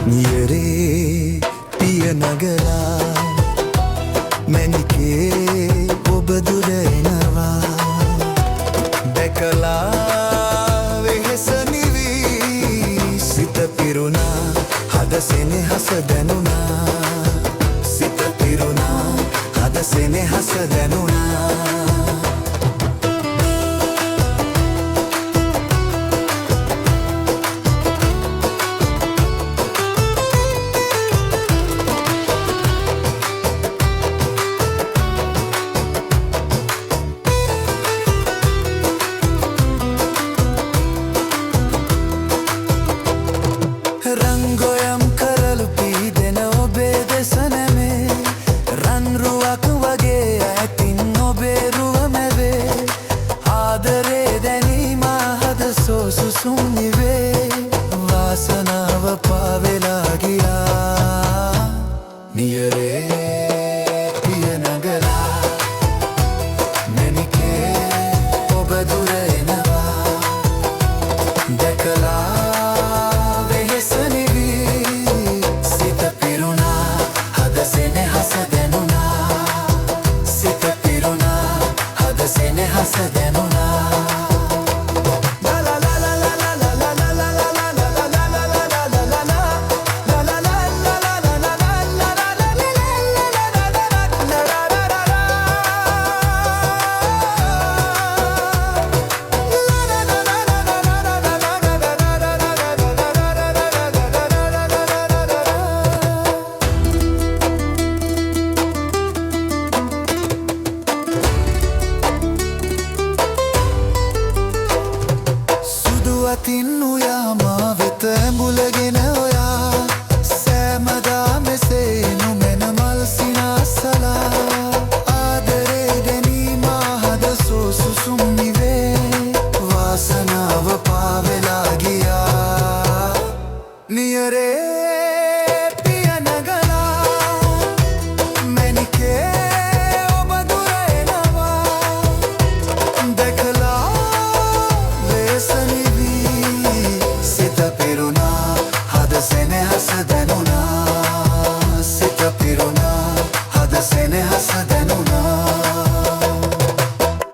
නියරේ පිය නගලා මැණිකේ ඔබ දුර එනවා දැකලා වෙහෙස නිවි සිත පිරුණා හද සෙනෙහස දැනුණා සිත පිරුණා හද සෙනෙහස දැනුණා රංගොයම් කරලු පීදෙන ඔබේ දෙස නැමේ රන්රුවක් වගේ ඇතින් ඔබේ රුව මැවේ ආදරේ දැනීම හද සෝසුසුම් නිවේ වාසනාව පාවෙලා ගියා නියරේ පිය නගලා මැණිකේ ඔබ දුර එනවා දැකලා අතින්